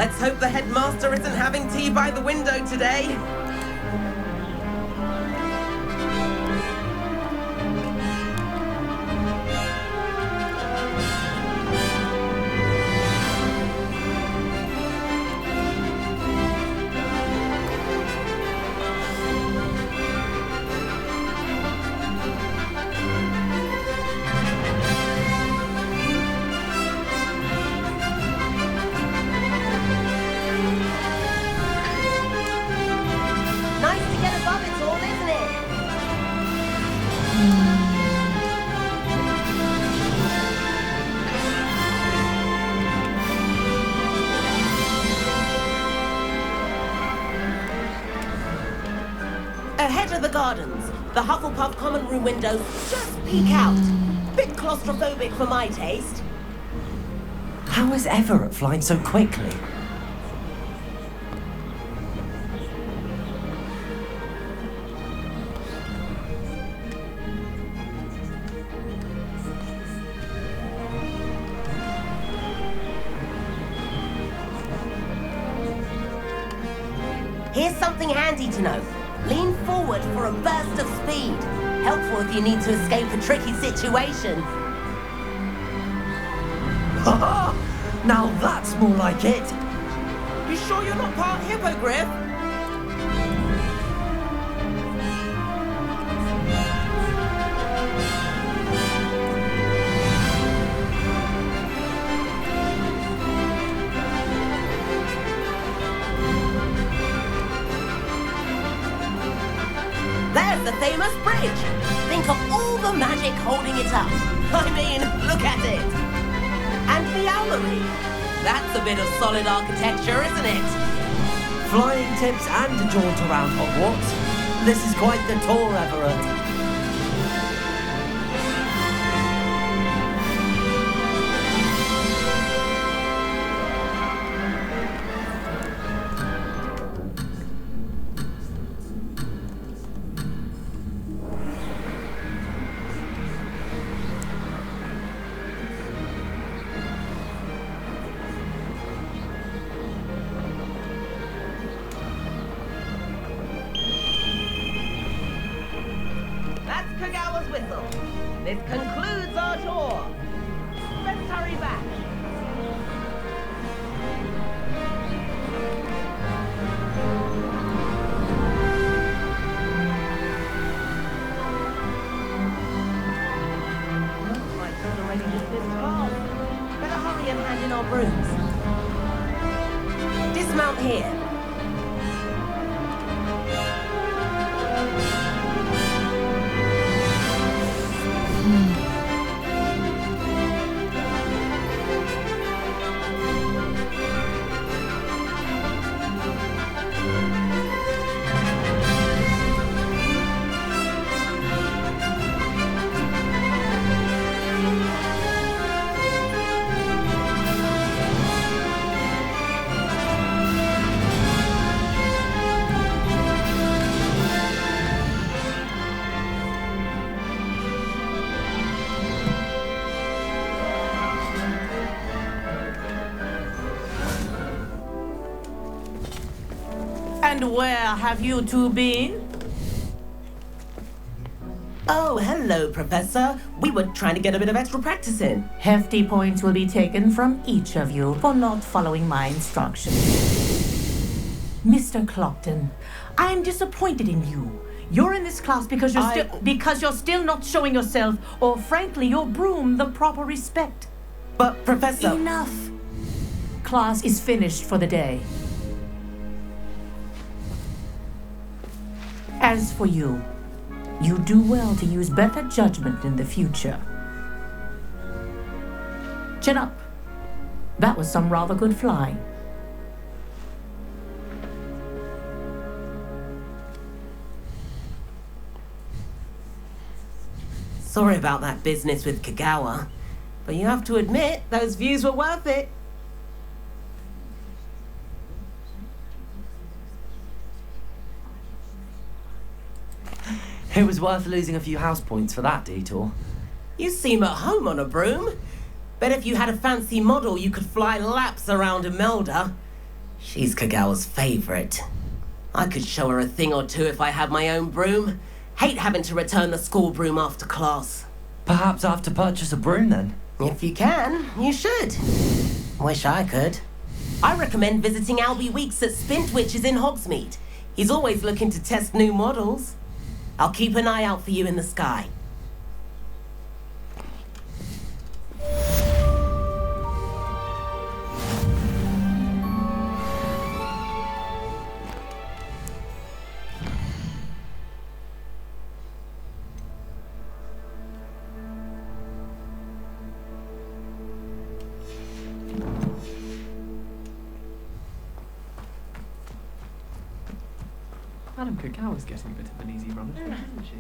Let's hope the headmaster isn't having tea by the window today. Ahead of the gardens, the Hufflepuff common room windows just peek out. Bit claustrophobic for my taste. How is Everett flying so quickly? Here's something handy to know. Lean forward for a burst of speed. Helpful if you need to escape a tricky situation. Haha! Now that's more like it! You sure you're not part hippogriff? There's the famous bridge. Think of all the magic holding it up. I mean, look at it. And the owlery. That's a bit of solid architecture, isn't it? Flying tips and a jaunt around Hogwarts. This is quite the tour, Everett. Whistle. This concludes our tour. Let's hurry back. Looks like we've already hit this far. Better hurry and hand in our brooms. Dismount here. And where have you two been? Oh, hello, Professor. We were trying to get a bit of extra practice in. Hefty points will be taken from each of you for not following my instructions. Mr. Clopton, I'm disappointed in you. You're in this class because you're still not showing yourself, or frankly, your broom the proper respect. But, Professor... Enough. Class is finished for the day. As for you, you do well to use better judgment in the future. Chin up. That was some rather good flying. Sorry about that business with Kagawa, but you have to admit those views were worth it. It was worth losing a few house points for that detour. You seem at home on a broom. Bet if you had a fancy model, you could fly laps around Imelda. She's Kagawa's favorite. I could show her a thing or two if I had my own broom. Hate having to return the school broom after class. Perhaps I have to purchase a broom then. If you can, you should. Wish I could. I recommend visiting Albie Weeks at Spintwitches in Hogsmeade. He's always looking to test new models. I'll keep an eye out for you in the sky. Madam Kagawa's getting a bit of an easy run, isn't she?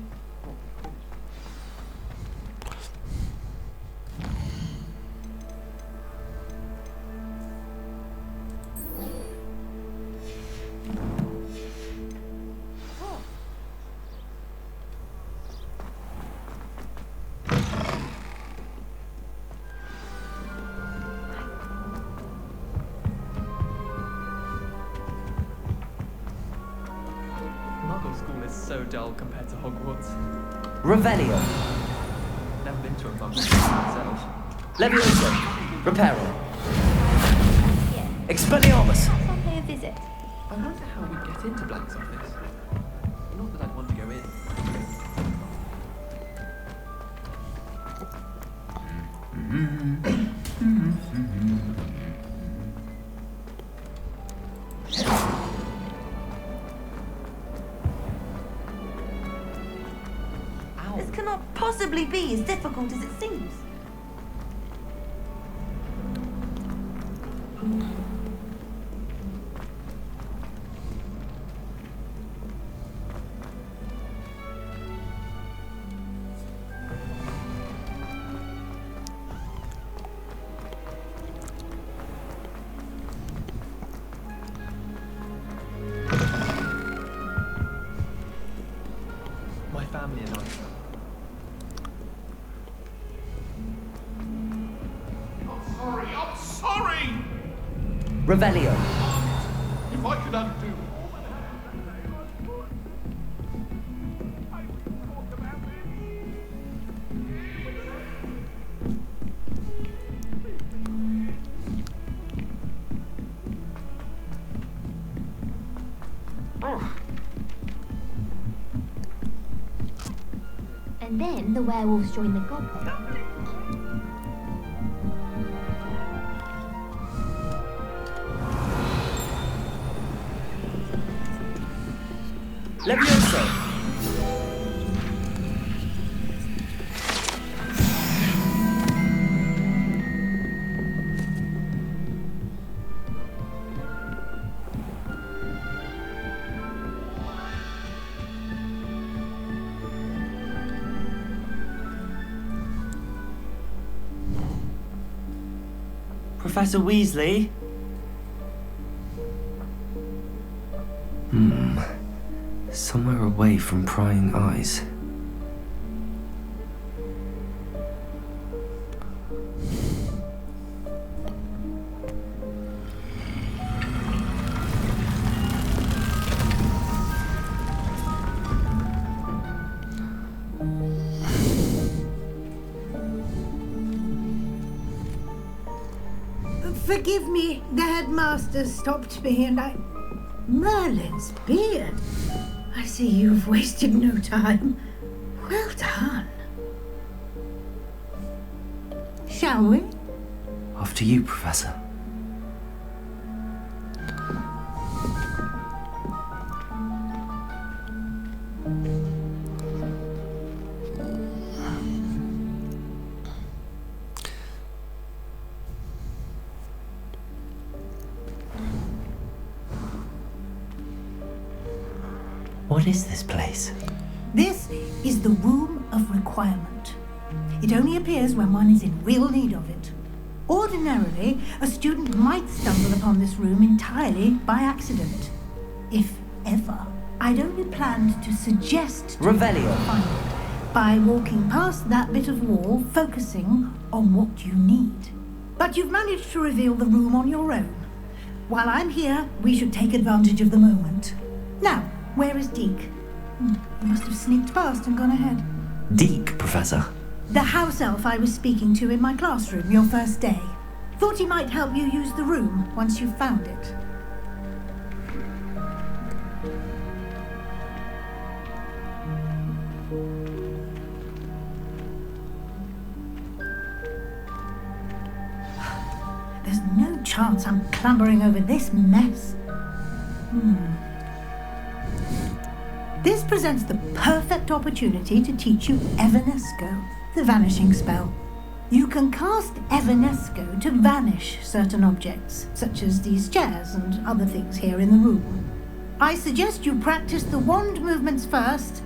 School is so dull compared to Hogwarts. Revelio. Never been to a Muggle school myself. Levioso. Reparo. Expelliarmus. I'll pay a visit. I wonder how we'd get into Black's office. Not that I'd want to go in. This cannot possibly be as difficult as it seems. My family and I. I'm sorry! Revelio. If I could undo... And then the werewolves join the goblins. Levioso. Professor Weasley? Somewhere away from prying eyes. Forgive me, the headmaster stopped me and I... Merlin's beard. I see you've wasted no time. Well done. Shall we? After you, Professor. What is this place? This is the Room of Requirement. It only appears when one is in real need of it. Ordinarily, a student might stumble upon this room entirely by accident. If ever. I'd only planned to suggest to Revelio. find it by walking past that bit of wall, focusing on what you need. But you've managed to reveal the room on your own. While I'm here, we should take advantage of the moment. Now, where is Deke? He must have sneaked past and gone ahead. Deke, Professor. The house elf I was speaking to in my classroom your first day. Thought he might help you use the room once you found it. There's no chance I'm clambering over this mess. This presents the perfect opportunity to teach you Evanesco, the vanishing spell. You can cast Evanesco to vanish certain objects, such as these chairs and other things here in the room. I suggest you practice the wand movements first,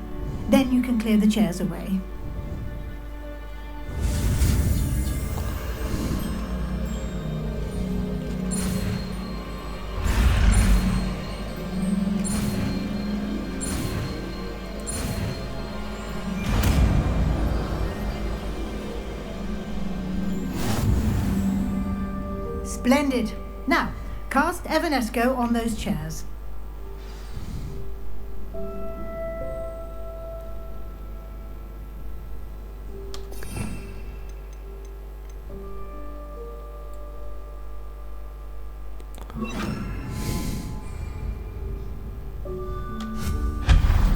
then you can clear the chairs away. Splendid. Now, cast Evanesco on those chairs.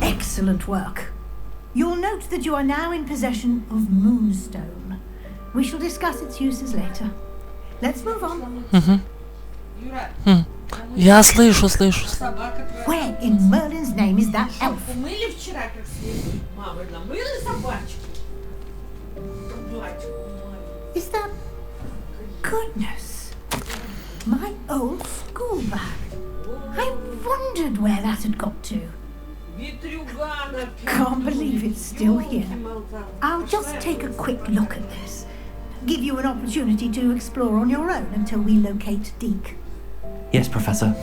Excellent work. You'll note that you are now in possession of Moonstone. We shall discuss its uses later. Let's move on. Я слышу. Where in Merlin's name is that elf? Умыли вчера как следует. Мама, намыли собачку. Is that... Goodness. My old school bag. I wondered where that had got to. Can't believe it's still here. I'll just take a quick look at this. Give you an opportunity to explore on your own until we locate Deke. Yes, Professor.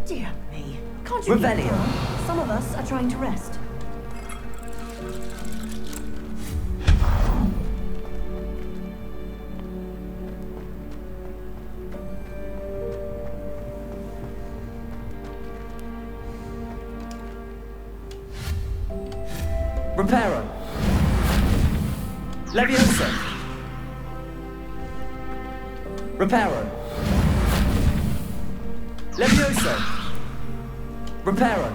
Dear me. Can't you Revelio. Some of us are trying to rest. Reparo. Leviosa. Reparo. Leviosa. Reparo.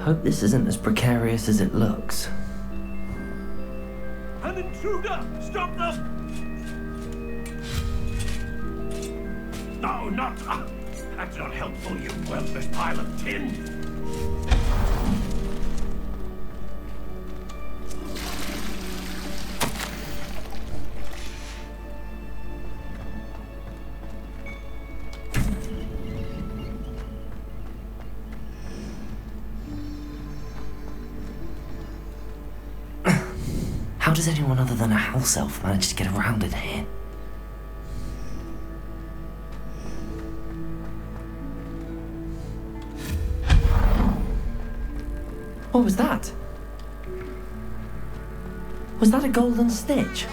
Hope this isn't as precarious as it looks. An intruder! Stop them! No, not... that's not helpful, you worthless pile of tin! How does anyone other than a house elf manage to get around in here? What was that? Was that a golden stitch?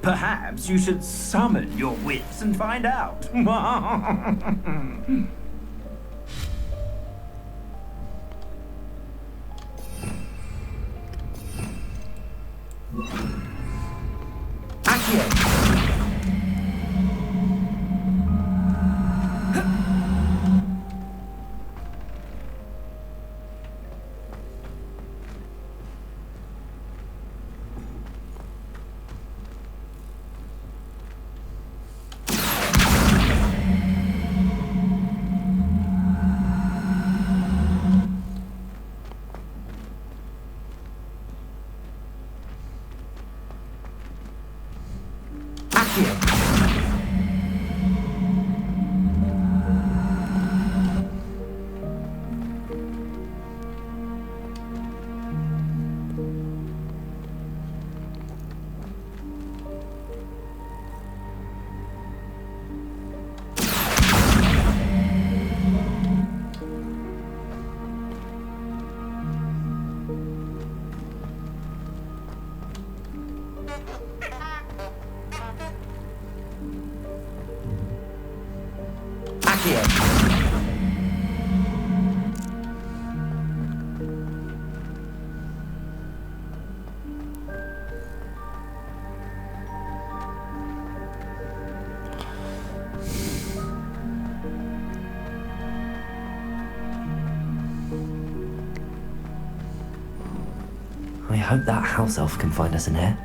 Perhaps you should summon your wits and find out. here. I hope that house elf can find us in here.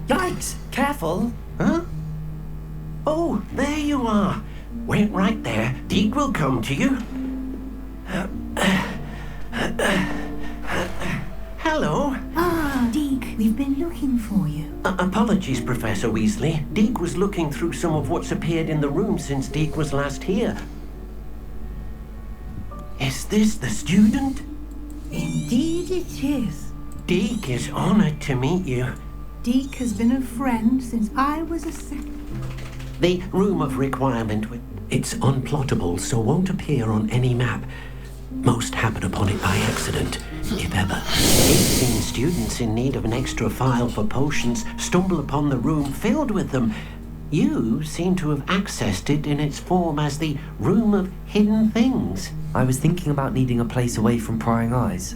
Yikes! Careful! Huh? Oh, there you are. Wait right there. Deke will come to you. Hello. Ah, Deke, we've been looking for you. Apologies, Professor Weasley. Deke was looking through some of what's appeared in the room since Deke was last here. Is this the student? Indeed it is. Deke is honored to meet you. Deke has been a friend since I was a second. The room of requirement, it's unplottable, so won't appear on any map. Most happen upon it by accident, if ever. 18 students in need of an extra file for potions stumble upon the room filled with them. You seem to have accessed it in its form as the Room of Hidden Things. I was thinking about needing a place away from prying eyes.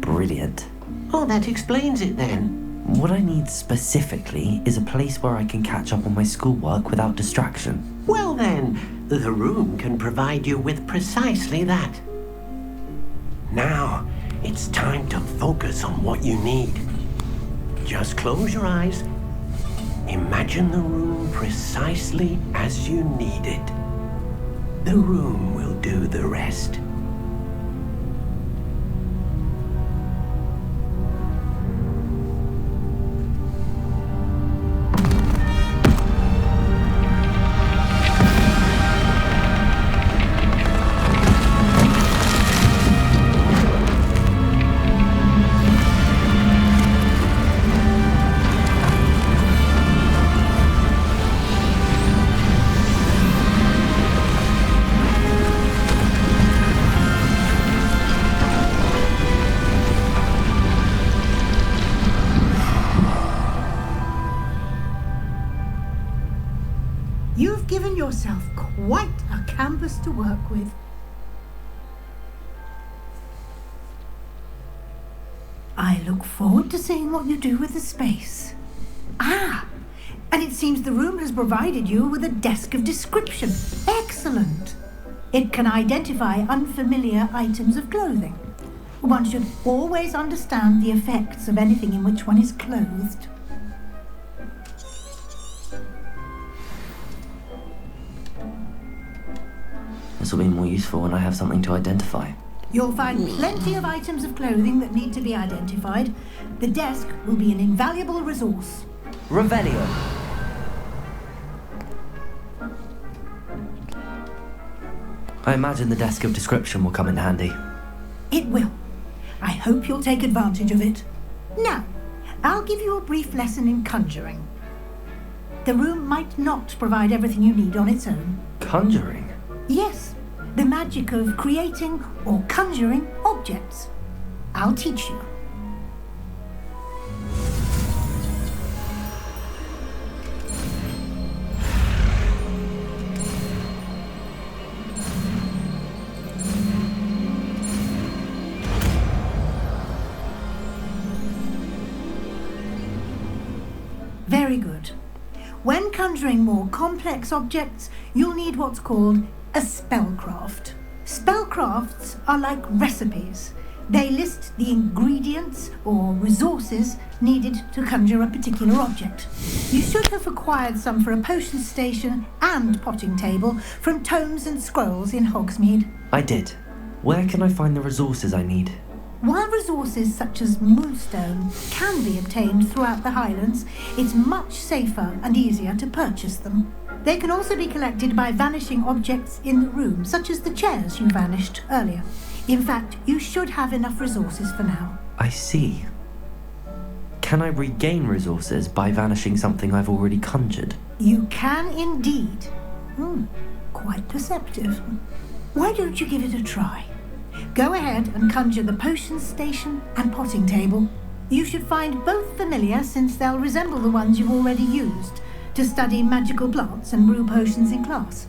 Brilliant. Oh, that explains it then. What I need specifically is a place where I can catch up on my schoolwork without distraction. Well then, the room can provide you with precisely that. Now, it's time to focus on what you need. Just close your eyes. Imagine the room precisely as you need it. The room will do the rest. You've given yourself quite a canvas to work with. I look forward to seeing what you do with the space. Ah, and it seems the room has provided you with a desk of description. Excellent. It can identify unfamiliar items of clothing. One should always understand the effects of anything in which one is clothed. This will be more useful when I have something to identify. You'll find plenty of items of clothing that need to be identified. The desk will be an invaluable resource. Revelio. I imagine the desk of description will come in handy. It will. I hope you'll take advantage of it. Now, I'll give you a brief lesson in conjuring. The room might not provide everything you need on its own. Conjuring? Yes, the magic of creating or conjuring objects. I'll teach you. Very good. When conjuring more complex objects, you'll need what's called a spellcraft. Spellcrafts are like recipes. They list the ingredients or resources needed to conjure a particular object. You should have acquired some for a potion station and potting table from tomes and scrolls in Hogsmeade. I did. Where can I find the resources I need? While resources such as moonstone can be obtained throughout the Highlands, it's much safer and easier to purchase them. They can also be collected by vanishing objects in the room, such as the chairs you vanished earlier. In fact, you should have enough resources for now. I see. Can I regain resources by vanishing something I've already conjured? You can indeed. Quite perceptive. Why don't you give it a try? Go ahead and conjure the potions station and potting table. You should find both familiar, since they'll resemble the ones you've already used to study magical plots and brew potions in class.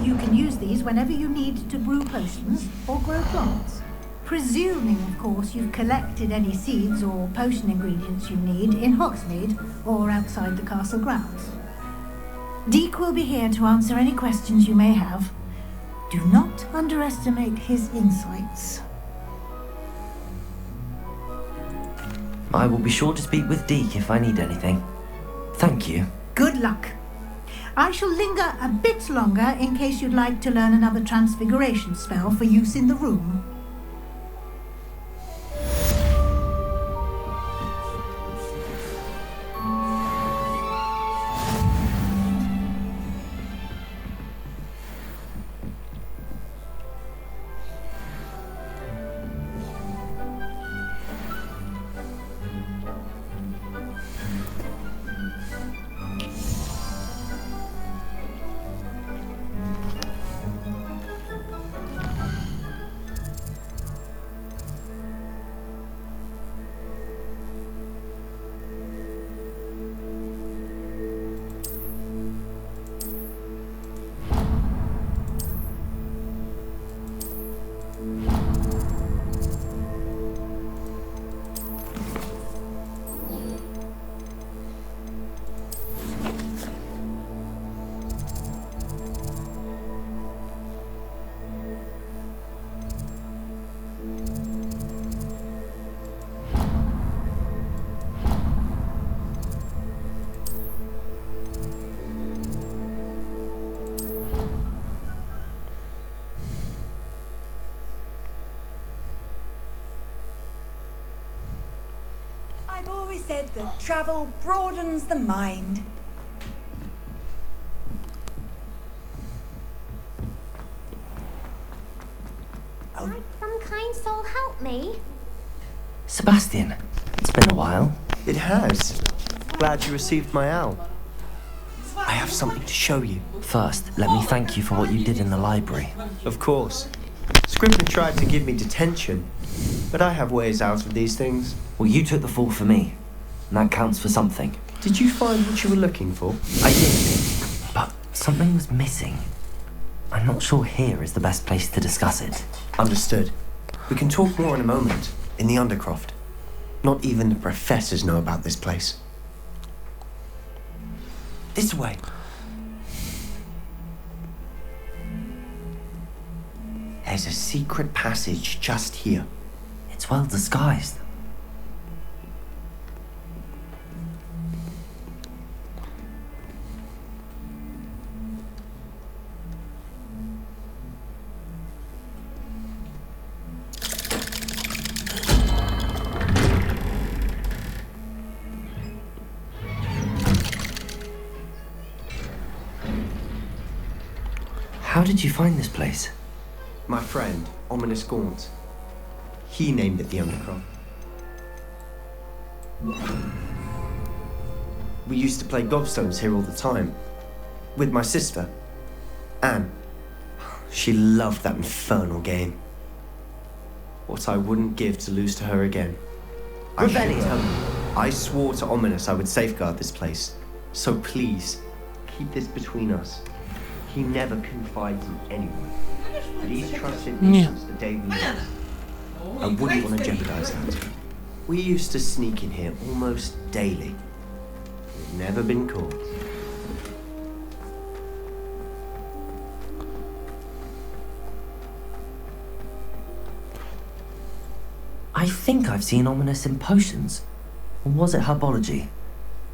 You can use these whenever you need to brew potions or grow plants. Presuming, of course, you've collected any seeds or potion ingredients you need in Hogsmeade or outside the castle grounds. Deke will be here to answer any questions you may have. Do not underestimate his insights. I will be sure to speak with Deke if I need anything. Thank you. Good luck. I shall linger a bit longer in case you'd like to learn another transfiguration spell for use in the room. I've always said that travel broadens the mind. Might some kind soul help me? Sebastian, it's been a while. It has. Glad you received my owl. I have something to show you. First, let me thank you for what you did in the library. Of course. Scrivener tried to give me detention, but I have ways out of these things. Well, you took the fall for me, and that counts for something. Did you find what you were looking for? I did, but something was missing. I'm not sure here is the best place to discuss it. Understood. We can talk more in a moment, in the Undercroft. Not even the professors know about this place. This way. There's a secret passage just here. It's well disguised. How did you find this place? My friend, Ominous Gaunt. He named it the Undercroft. We used to play gobstones here all the time. With my sister, Anne. She loved that infernal game. What I wouldn't give to lose to her again. I should tell you, I swore to Ominous I would safeguard this place. So please, keep this between us. He never confides in anyone. But he's trusted me since the day we met. I wouldn't want to jeopardize that. We used to sneak in here almost daily. We've never been caught. I think I've seen Ominous in potions. Or was it herbology?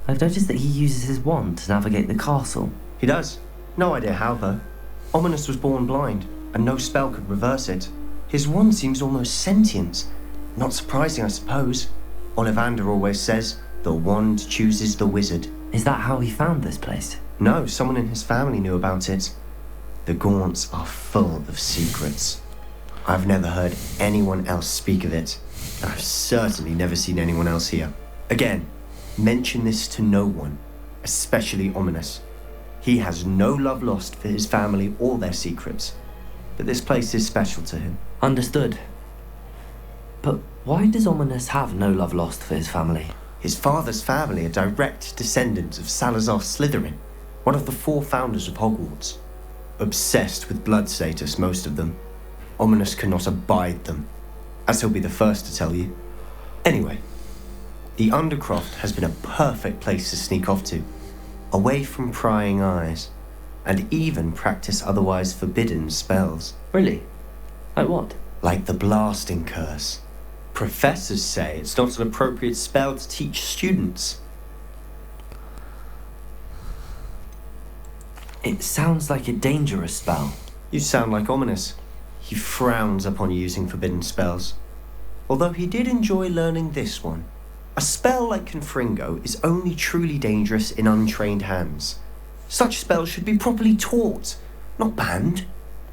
I've noticed that he uses his wand to navigate the castle. He does. No idea how, though. Ominous was born blind, and no spell could reverse it. His wand seems almost sentient. Not surprising, I suppose. Ollivander always says, the wand chooses the wizard. Is that how he found this place? No, someone in his family knew about it. The Gaunts are full of secrets. I've never heard anyone else speak of it. I've certainly never seen anyone else here. Again, mention this to no one, especially Ominous. He has no love lost for his family or their secrets. But this place is special to him. Understood. But why does Ominous have no love lost for his family? His father's family are direct descendants of Salazar Slytherin, one of the 4 founders of Hogwarts. Obsessed with blood status, most of them. Ominous cannot abide them, as he'll be the first to tell you. Anyway, the Undercroft has been a perfect place to sneak off to, away from prying eyes, and even practice otherwise forbidden spells. Really? Like what? Like the blasting curse. Professors say it's not an appropriate spell to teach students. It sounds like a dangerous spell. You sound like Ominous. He frowns upon using forbidden spells. Although he did enjoy learning this one. A spell like Confringo is only truly dangerous in untrained hands. Such spells should be properly taught, not banned.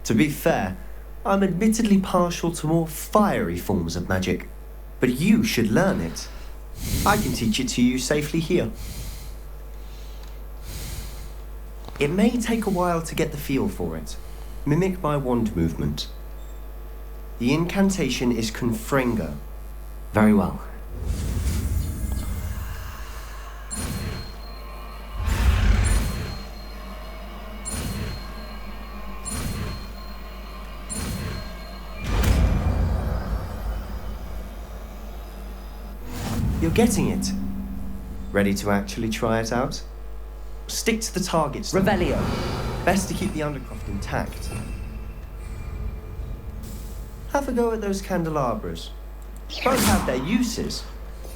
To be fair, I'm admittedly partial to more fiery forms of magic, but you should learn it. I can teach it to you safely here. It may take a while to get the feel for it. Mimic my wand movement. The incantation is Confringo. Very well. You're getting it. Ready to actually try it out? Stick to the targets. Revelio. Best to keep the Undercroft intact. Have a go at those candelabras. Both have their uses,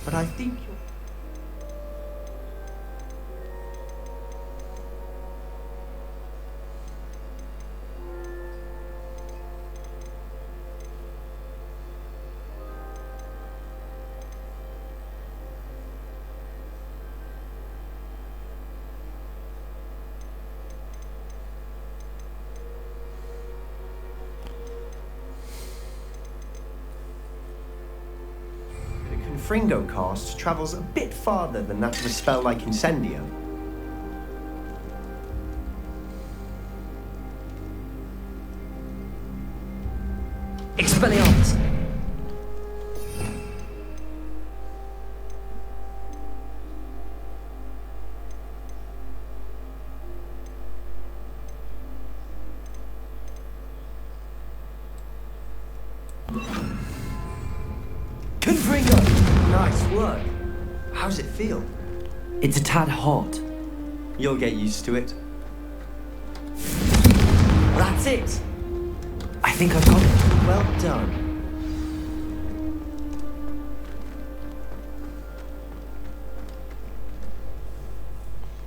but I think you're... Confringo cast travels a bit farther than that of a spell like Incendio. Expelliarmus! Confringo! Nice work. How's it feel? It's a tad hot. You'll get used to it. That's it! I think I've got it. Well done.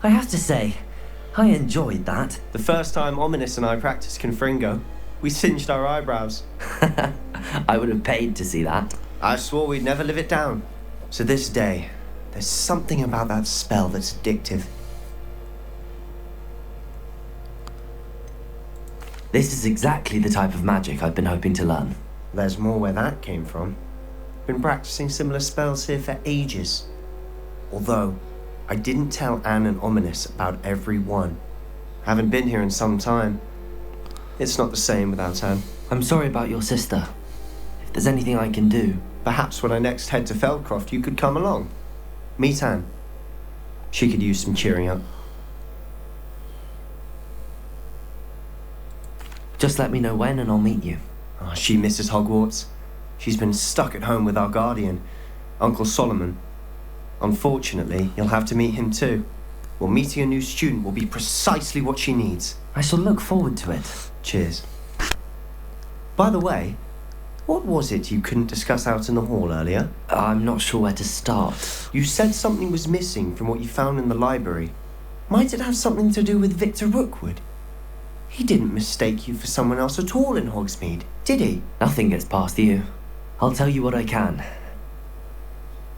I have to say, I enjoyed that. The first time Ominous and I practiced Confringo, we singed our eyebrows. I would have paid to see that. I swore we'd never live it down. So this day, there's something about that spell that's addictive. This is exactly the type of magic I've been hoping to learn. There's more where that came from. Been practicing similar spells here for ages. Although, I didn't tell Anne and Ominous about every one. Haven't been here in some time. It's not the same without Anne. I'm sorry about your sister. If there's anything I can do... Perhaps when I next head to Feldcroft, you could come along. Meet Anne. She could use some cheering up. Just let me know when and I'll meet you. Oh, she misses Hogwarts. She's been stuck at home with our guardian, Uncle Solomon. Unfortunately, you'll have to meet him too. Well, meeting a new student will be precisely what she needs. I shall look forward to it. Cheers. By the way, what was it you couldn't discuss out in the hall earlier? I'm not sure where to start. You said something was missing from what you found in the library. Might it have something to do with Victor Rookwood? He didn't mistake you for someone else at all in Hogsmeade, did he? Nothing gets past you. I'll tell you what I can.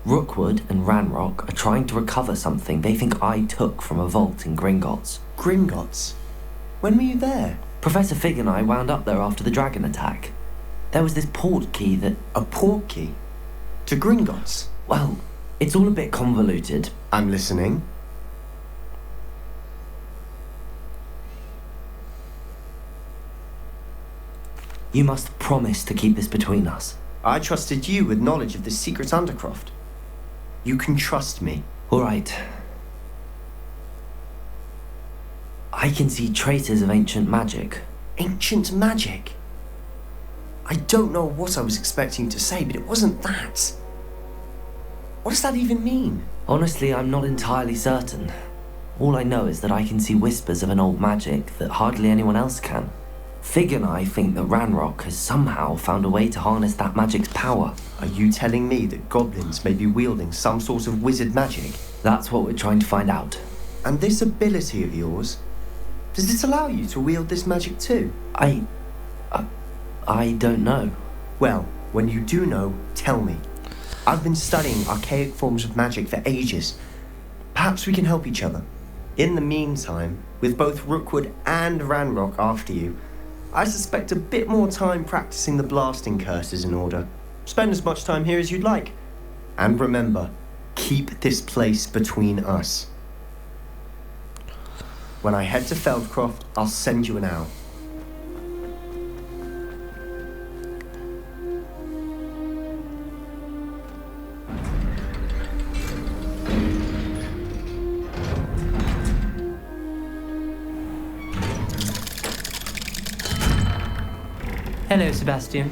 Rookwood and Ranrock are trying to recover something they think I took from a vault in Gringotts. Gringotts? When were you there? Professor Fig and I wound up there after the dragon attack. There was this port key that... A port key? To Gringotts? Well, it's all a bit convoluted. I'm listening. You must promise to keep this between us. I trusted you with knowledge of this secret Undercroft. You can trust me. All right. I can see traces of ancient magic. Ancient magic? I don't know what I was expecting you to say, but it wasn't that. What does that even mean? Honestly, I'm not entirely certain. All I know is that I can see whispers of an old magic that hardly anyone else can. Fig and I think that Ranrock has somehow found a way to harness that magic's power. Are you telling me that goblins may be wielding some sort of wizard magic? That's what we're trying to find out. And this ability of yours, does it allow you to wield this magic too? I don't know. Well, when you do know, tell me. I've been studying archaic forms of magic for ages. Perhaps we can help each other. In the meantime, with both Rookwood and Ranrock after you, I suspect a bit more time practicing the blasting curse is in order. Spend as much time here as you'd like. And remember, keep this place between us. When I head to Feldcroft, I'll send you an owl. Hello, Sebastian.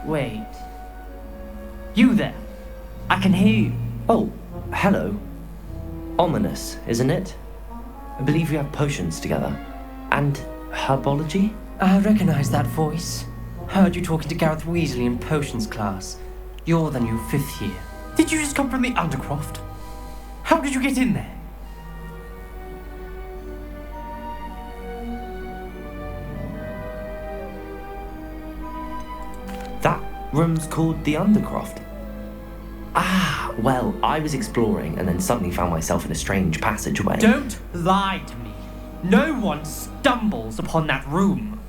Wait. You there? I can hear you. Oh, hello. Ominous, isn't it? I believe we have potions together. And herbology? I recognize that voice. Heard you talking to Gareth Weasley in potions class. You're the new 5th year. Did you just come from the Undercroft? How did you get in there? That room's called the Undercroft. Ah, well, I was exploring and then suddenly found myself in a strange passageway. Don't lie to me. No one stumbles upon that room.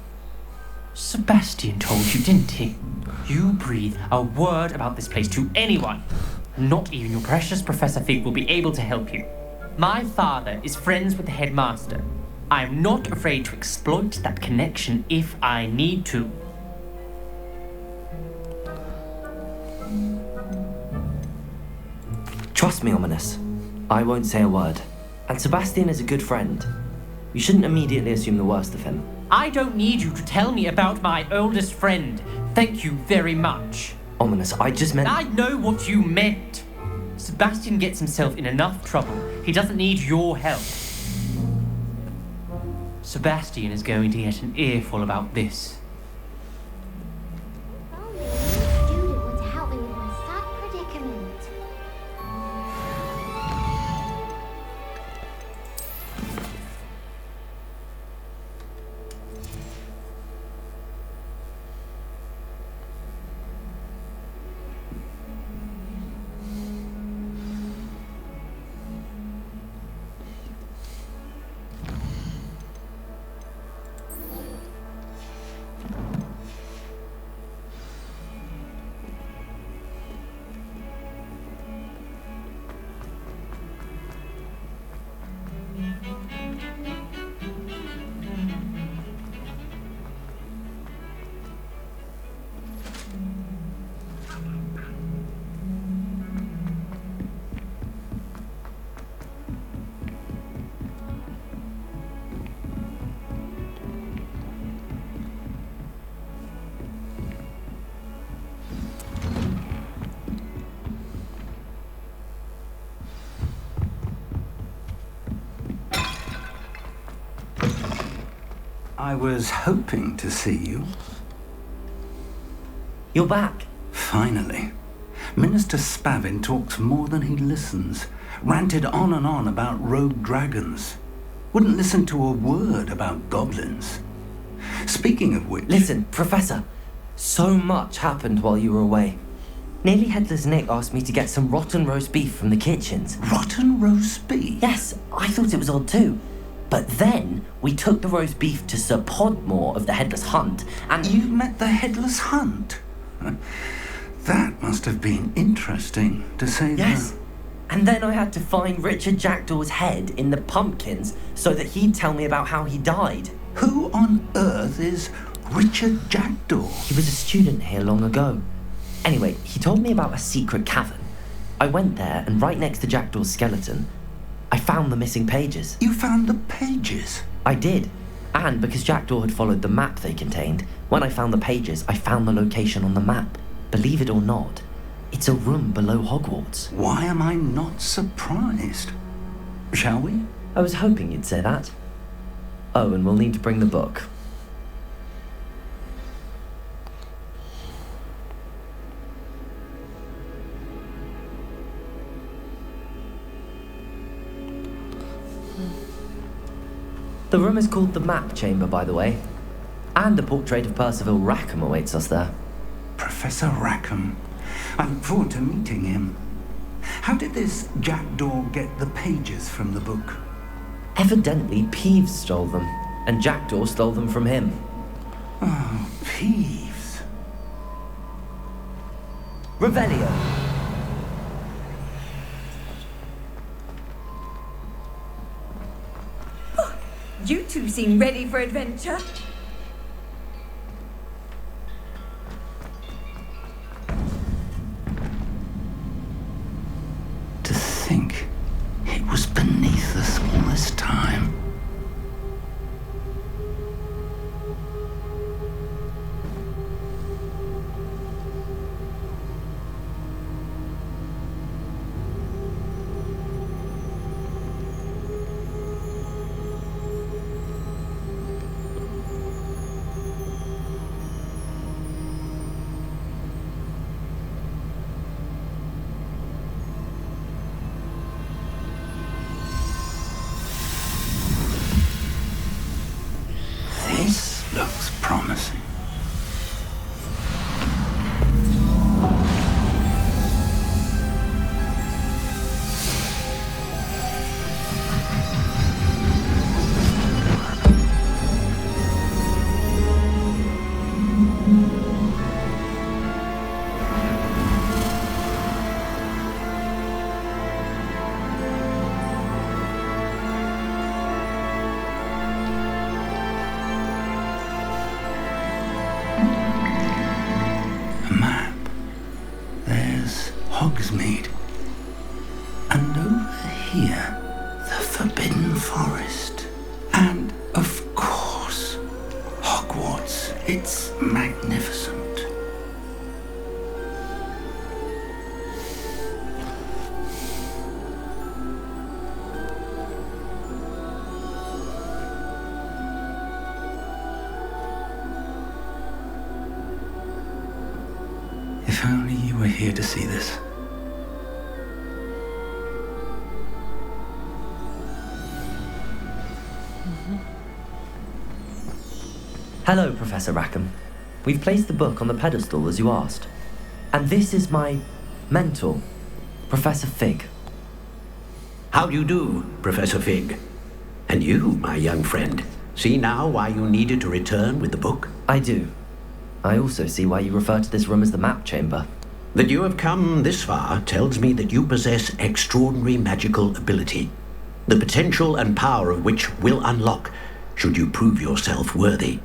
Sebastian told you, didn't he? You breathe a word about this place to anyone. Not even your precious Professor Fig will be able to help you. My father is friends with the headmaster. I am not afraid to exploit that connection if I need to. Trust me, Ominous. I won't say a word. And Sebastian is a good friend. You shouldn't immediately assume the worst of him. I don't need you to tell me about my oldest friend. Thank you very much. Ominous, I just meant... I know what you meant. Sebastian gets himself in enough trouble. He doesn't need your help. Sebastian is going to get an earful about this. Student want to help me with my sad predicament. I was hoping to see you. You're back. Finally. Minister Spavin talks more than he listens. Ranted on and on about rogue dragons. Wouldn't listen to a word about goblins. Speaking of which... Listen, Professor. So much happened while you were away. Nearly Headless Nick asked me to get some rotten roast beef from the kitchens. Rotten roast beef? Yes, I thought it was odd too. But then we took the roast beef to Sir Podmore of the Headless Hunt, and... You met the Headless Hunt? That must have been interesting, to say the... Yes. And then I had to find Richard Jackdaw's head in the pumpkins so that he'd tell me about how he died. Who on earth is Richard Jackdaw? He was a student here long ago. Anyway, he told me about a secret cavern. I went there, and right next to Jackdaw's skeleton, I found the missing pages. You found the pages? I did. And because Jackdaw had followed the map they contained, when I found the pages, I found the location on the map. Believe it or not, it's a room below Hogwarts. Why am I not surprised? Shall we? I was hoping you'd say that. Oh, and we'll need to bring the book. The room is called the Map Chamber, by the way. And a portrait of Percival Rackham awaits us there. Professor Rackham. I look forward to meeting him. How did this Jackdaw get the pages from the book? Evidently, Peeves stole them, and Jackdaw stole them from him. Oh, Peeves. Revelio. You two seem ready for adventure. To think it was beneath us all this time. This looks promising. Hogsmeade. And over here, the Forbidden Forest. And, of course, Hogwarts. It's magnificent. If only you were here to see this. Hello, Professor Rackham. We've placed the book on the pedestal as you asked. And this is my mentor, Professor Fig. How do you do, Professor Fig? And you, my young friend, see now why you needed to return with the book? I do. I also see why you refer to this room as the Map Chamber. That you have come this far tells me that you possess extraordinary magical ability, the potential and power of which will unlock should you prove yourself worthy.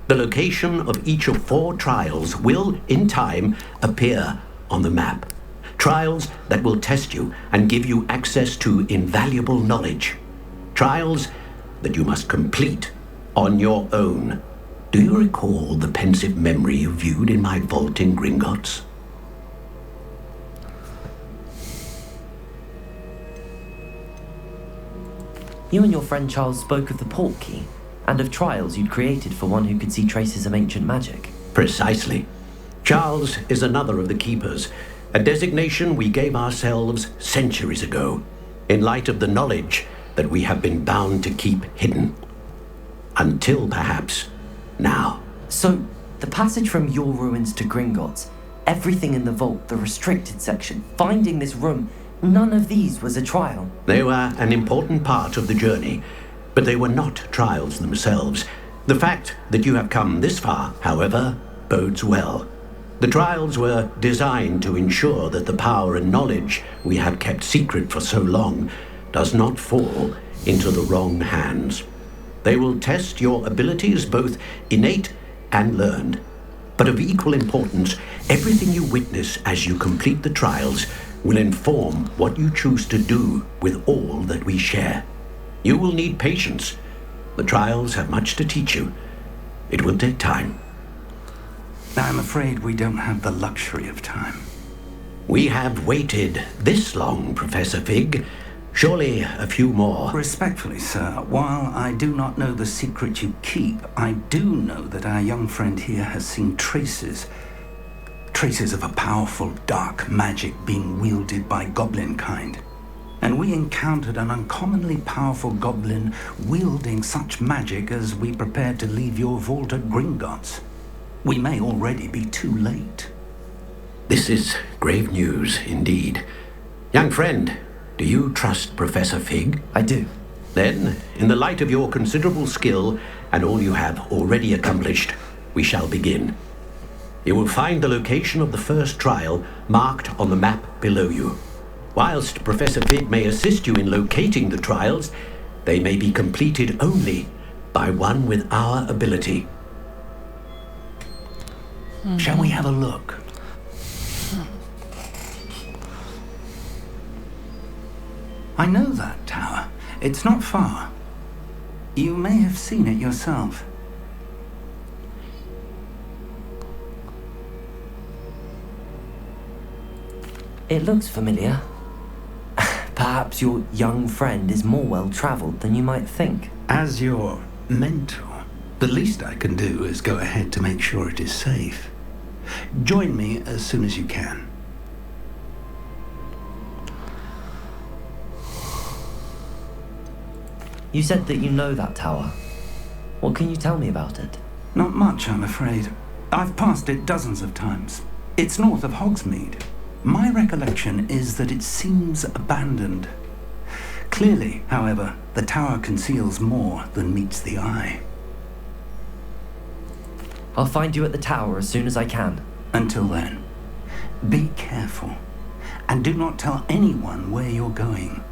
The location of each of 4 trials will, in time, appear on the map. Trials that will test you and give you access to invaluable knowledge. Trials that you must complete on your own. Do you recall the pensive memory you viewed in my vault in Gringotts? You and your friend Charles spoke of the Portkey, and of trials you'd created for one who could see traces of ancient magic. Precisely. Charles is another of the Keepers, a designation we gave ourselves centuries ago, in light of the knowledge that we have been bound to keep hidden. Until, perhaps, now. So, the passage from your ruins to Gringotts, everything in the vault, the restricted section, finding this room, none of these was a trial. They were an important part of the journey, but they were not trials themselves. The fact that you have come this far, however, bodes well. The trials were designed to ensure that the power and knowledge we have kept secret for so long does not fall into the wrong hands. They will test your abilities, both innate and learned. But of equal importance, everything you witness as you complete the trials will inform what you choose to do with all that we share. You will need patience, The trials have much to teach you. It will take time. I'm afraid we don't have the luxury of time. We have waited this long, Professor Fig. Surely a few more. Respectfully, sir, while I do not know the secret you keep, I do know that our young friend here has seen traces of a powerful dark magic being wielded by goblin kind. And we encountered an uncommonly powerful goblin wielding such magic as we prepared to leave your vault at Gringotts. We may already be too late. This is grave news indeed. Young friend, do you trust Professor Fig? I do. Then, in the light of your considerable skill and all you have already accomplished, we shall begin. You will find the location of the first trial marked on the map below you. Whilst Professor Fig may assist you in locating the trials, they may be completed only by one with our ability. Shall we have a look? I know that tower. It's not far. You may have seen it yourself. It looks familiar. Perhaps your young friend is more well-traveled than you might think. As your mentor, the least I can do is go ahead to make sure it is safe. Join me as soon as you can. You said that you know that tower. What can you tell me about it? Not much, I'm afraid. I've passed it dozens of times. It's north of Hogsmeade. My recollection is that it seems abandoned. Clearly, however, the tower conceals more than meets the eye. I'll find you at the tower as soon as I can. Until then, be careful, and do not tell anyone where you're going.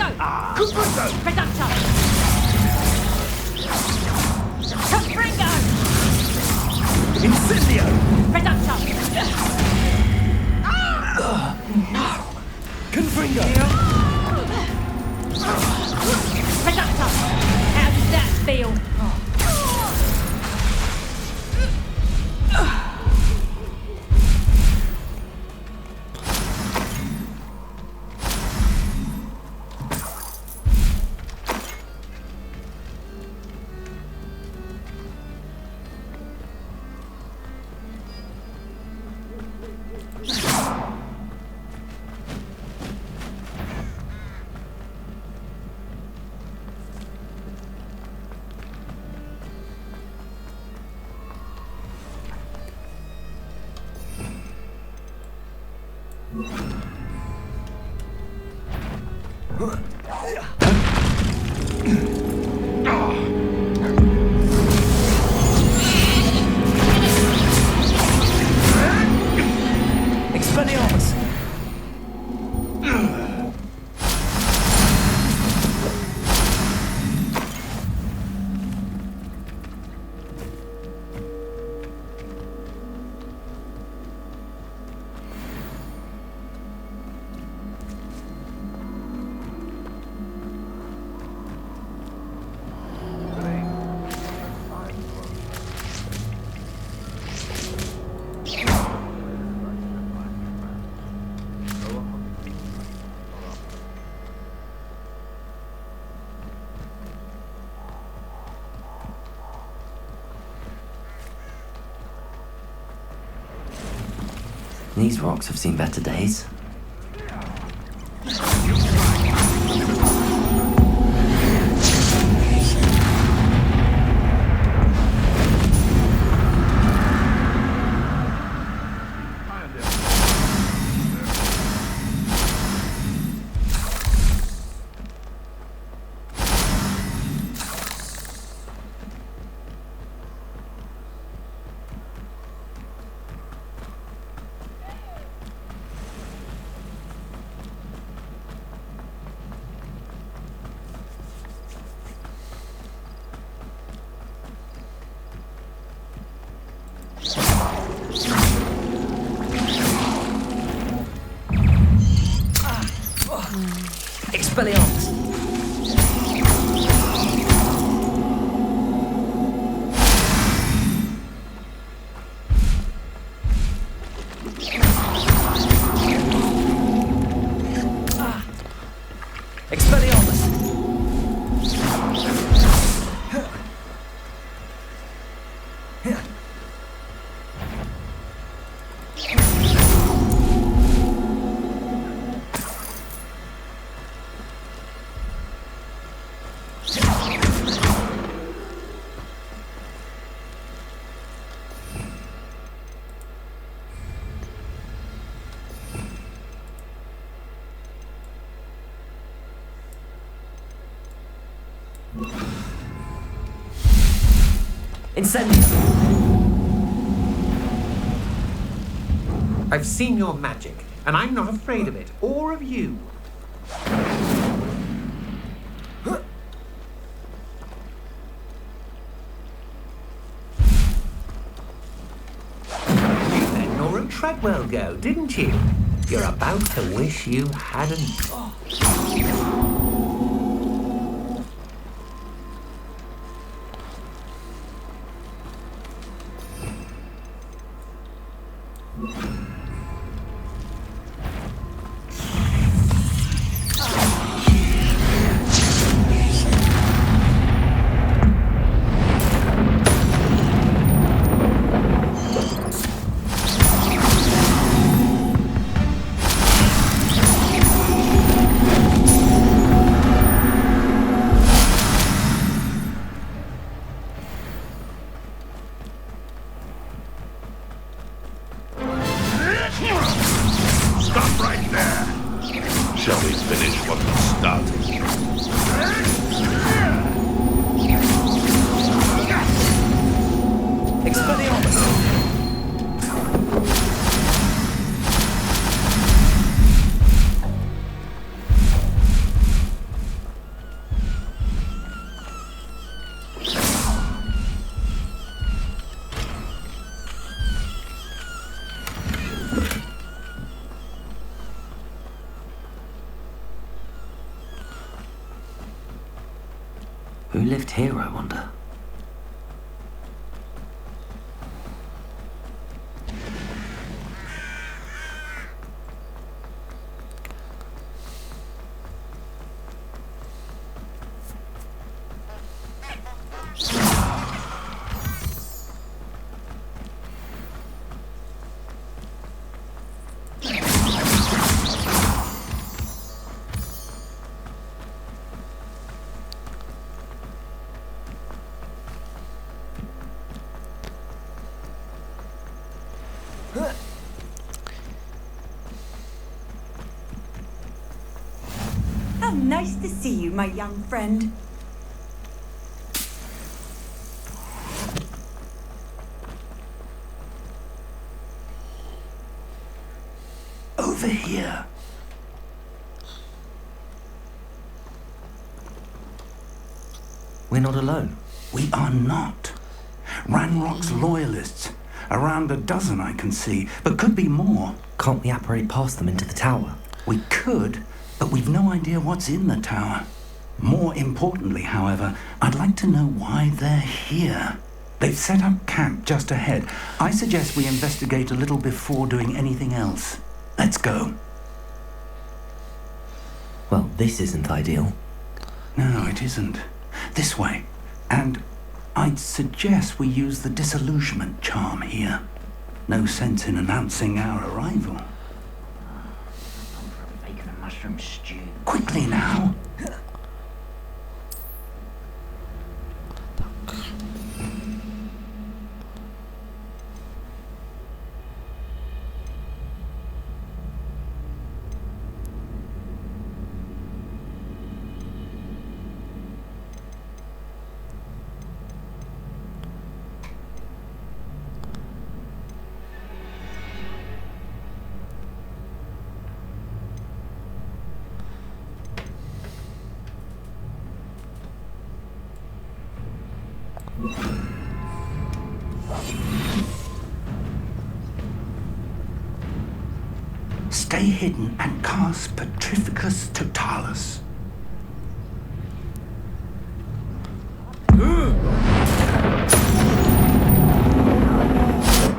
Reduction! Confringo! Incendio! Reduction! Confringo! Reduction! How does that feel? Expelliarmus! These rocks have seen better days. Expelliarmus! Expelliarmus! Incendio! I've seen your magic, and I'm not afraid of it, or of you. You let Nora Treadwell go, didn't you? You're about to wish you hadn't. Stop right there! Shall we finish what we started? Expelliarmus! Who lived here, I wonder? How nice to see you, my young friend. Over here. We're not alone. We are not. Ranrock's loyalists. Around a dozen I can see, but could be more. Can't we apparate past them into the tower? We could, but we've no idea what's in the tower. More importantly, however, I'd like to know why they're here. They've set up camp just ahead. I suggest we investigate a little before doing anything else. Let's go. Well, this isn't ideal. No, it isn't. This way. And I'd suggest we use the disillusionment charm here. No sense in announcing our arrival. Bacon and mushroom stew. Quickly now. Stay hidden and cast Petrificus Totalis.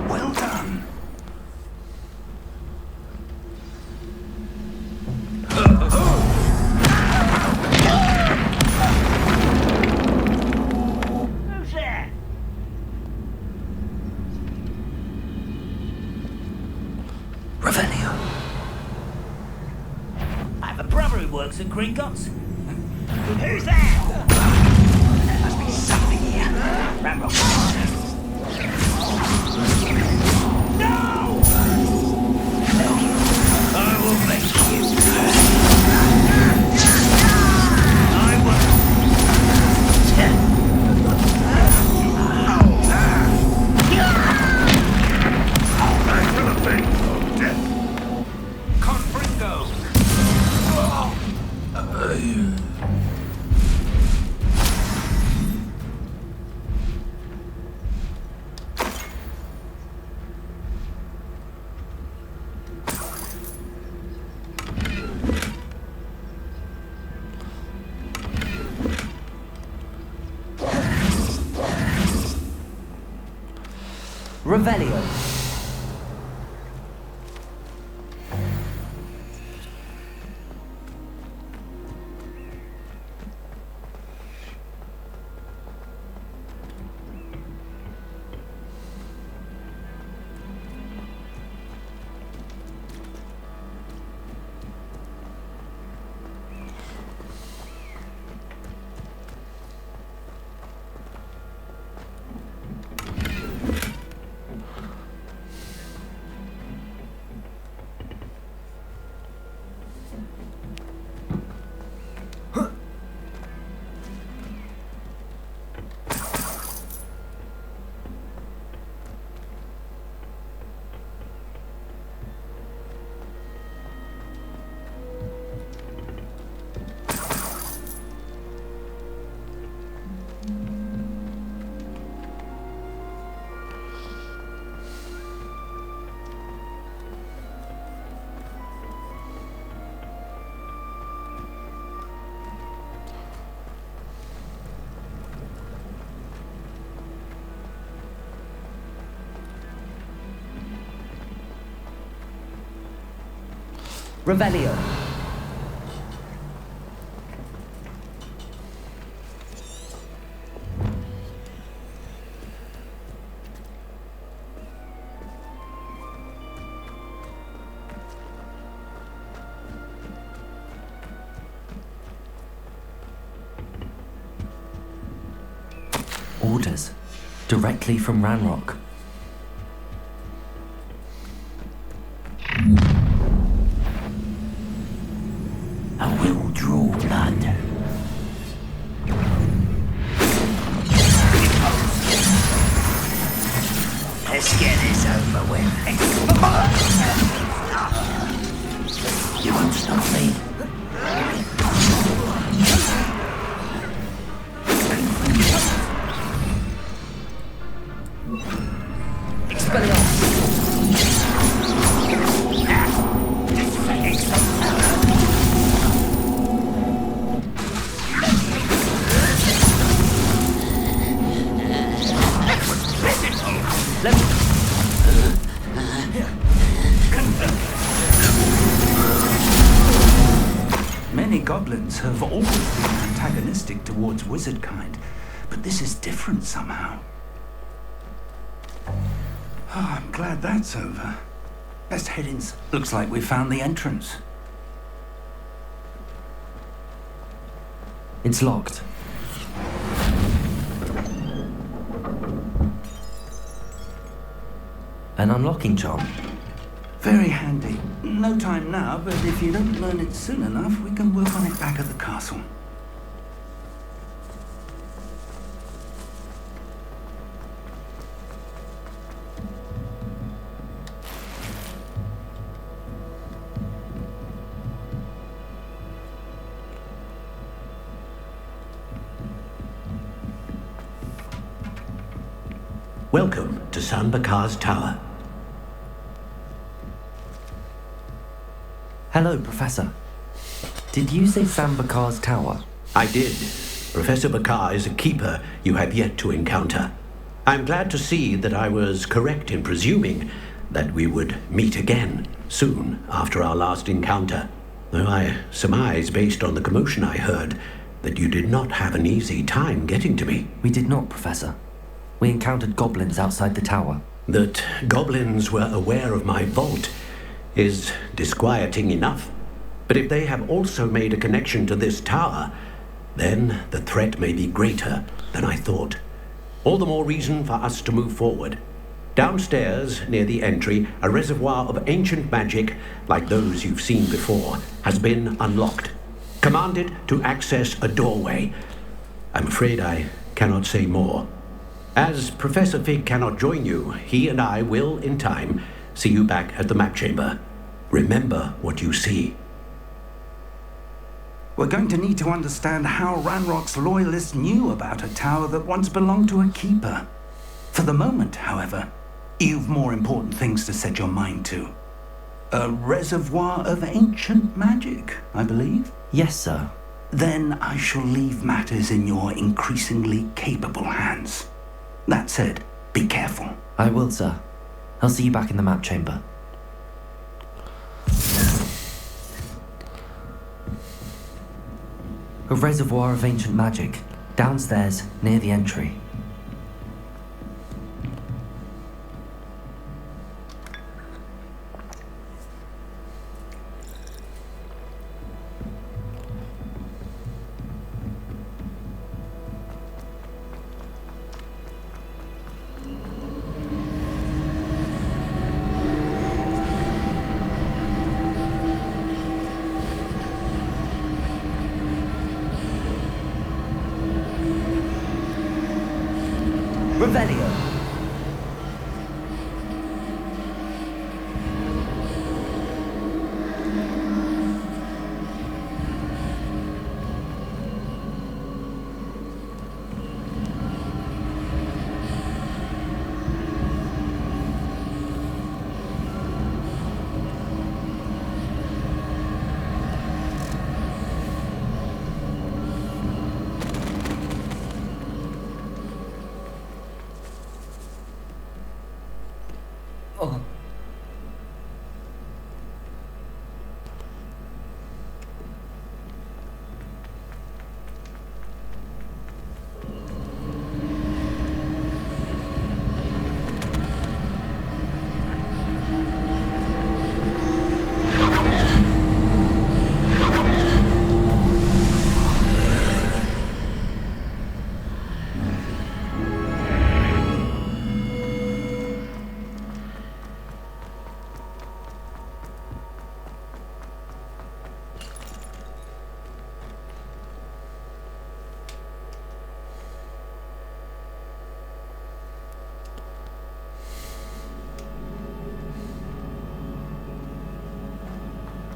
Well done. Who's there? Revelio. I have a brother who works at Gringotts. Who's there? There must be something here. Ramrock. No! I will make you. I will. I feel a thing of death. Confringo. Revelio. Revelio. Orders. Directly from Ranrock. I will draw blood. Let's get this over with. You won't stop me. Many goblins have always been antagonistic towards wizard kind, but this is different somehow. Oh, I'm glad that's over. Best head in. Looks like we found the entrance. It's locked. An unlocking charm. Very handy. No time now, but if you don't learn it soon enough, we can work on it back at the castle. Welcome to Sanbakar's Tower. Hello, Professor. Did you say Sambakar's Tower? I did. Professor Bakar is a keeper you have yet to encounter. I'm glad to see that I was correct in presuming that we would meet again soon after our last encounter. Though I surmise, based on the commotion I heard, that you did not have an easy time getting to me. We did not, Professor. We encountered goblins outside the tower. That goblins were aware of my vault is disquieting enough. But if they have also made a connection to this tower, then the threat may be greater than I thought. All the more reason for us to move forward. Downstairs, near the entry, a reservoir of ancient magic, like those you've seen before, has been unlocked. Commanded to access a doorway. I'm afraid I cannot say more. As Professor Fig cannot join you, he and I will, in time, see you back at the map chamber. Remember what you see. We're going to need to understand how Ranrock's loyalists knew about a tower that once belonged to a keeper. For the moment, however, you've more important things to set your mind to. A reservoir of ancient magic, I believe? Yes, sir. Then I shall leave matters in your increasingly capable hands. That said, be careful. I will, sir. I'll see you back in the map chamber. A reservoir of ancient magic, downstairs near the entry. Revelio.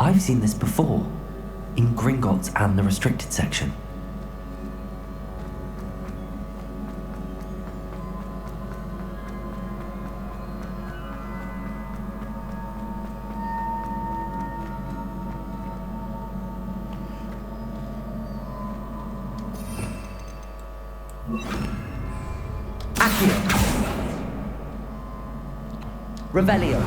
I've seen this before, in Gringotts and the restricted section. Revelio.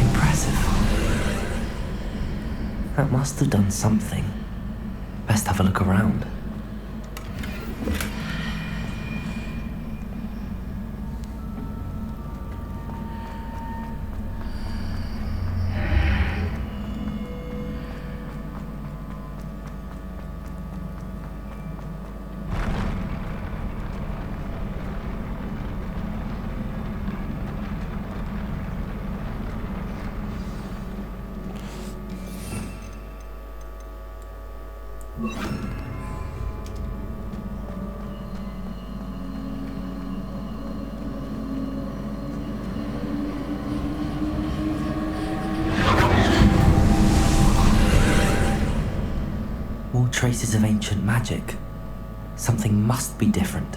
Impressive. That must have done something. Best have a look around. More traces of ancient magic. Something must be different.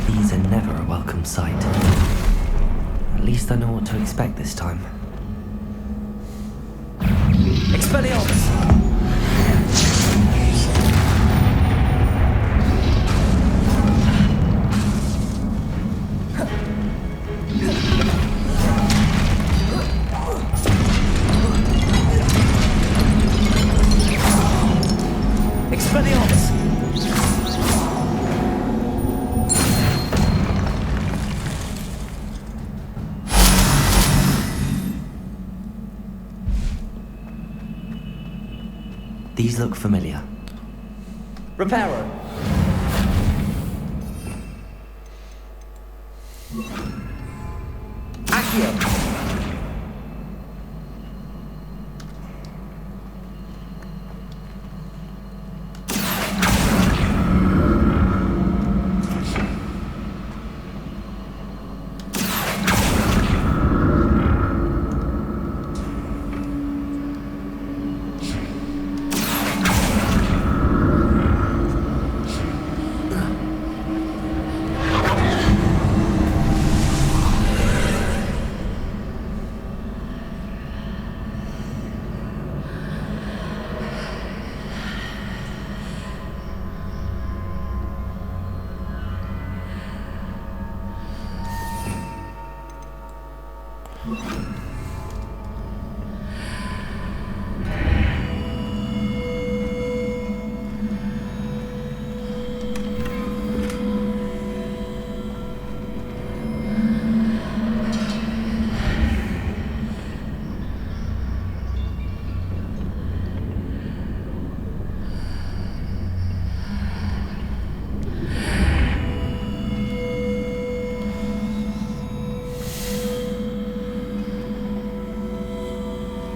These are never a welcome sight. At least I know what to expect this time. Expelliarmus! Expelliarmus! These look familiar. Reparo. Accio.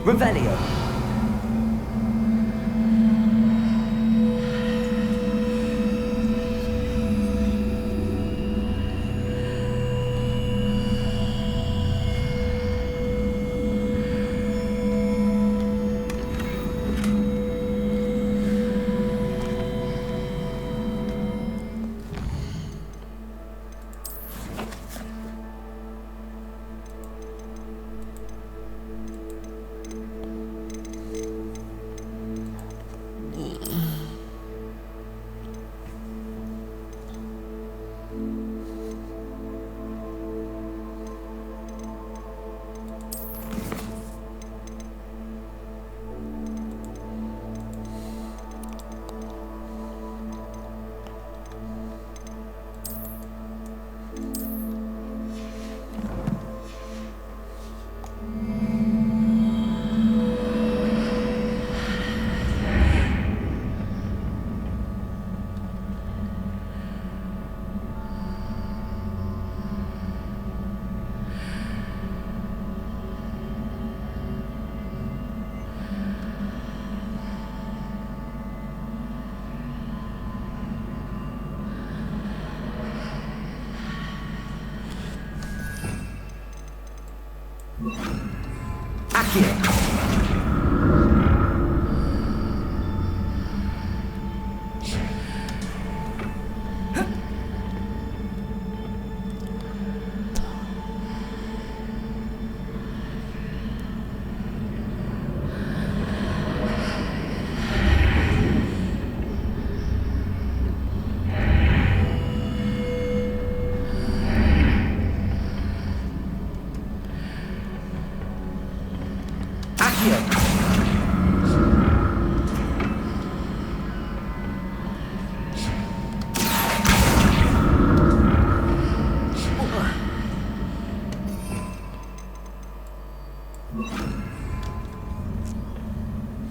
Revelio. Accio.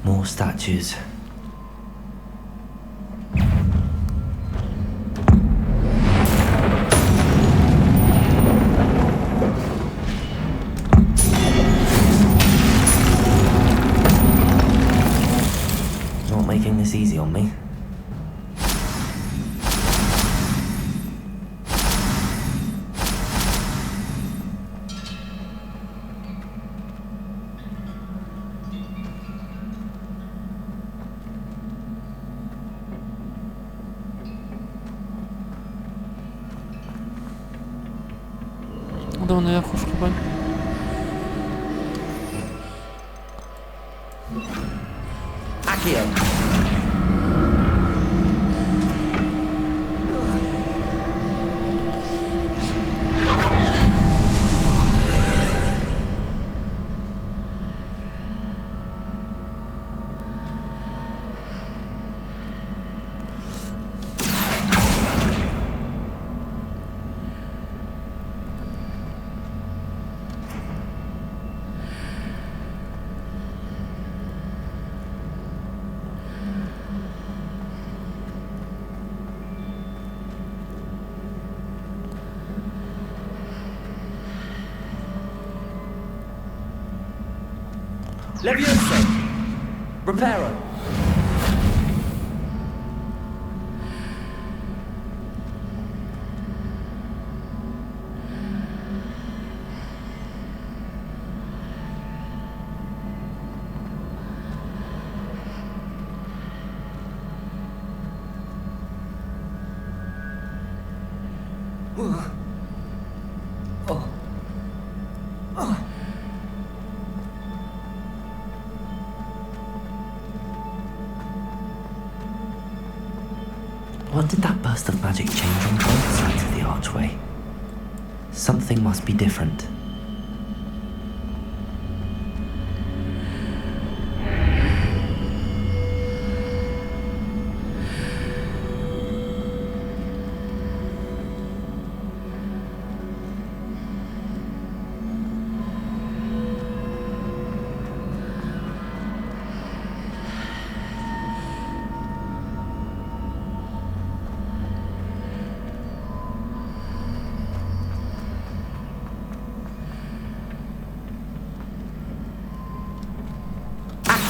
More statues. Not making this easy on me. Куда наверху вкопать? Accio. Levioso. Reparo. What did that burst of magic change on both sides of the archway? Something must be different.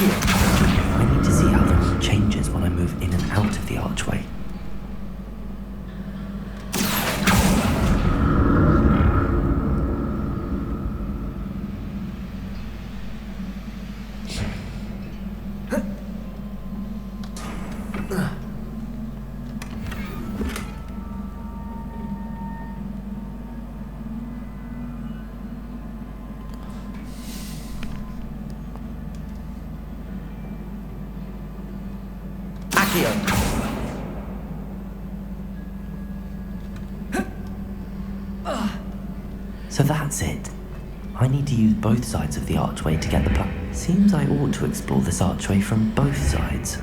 I need to see how the room changes when I move in and out of the archway. So that's it. I need to use both sides of the archway to get the plan. Seems I ought to explore this archway from both sides.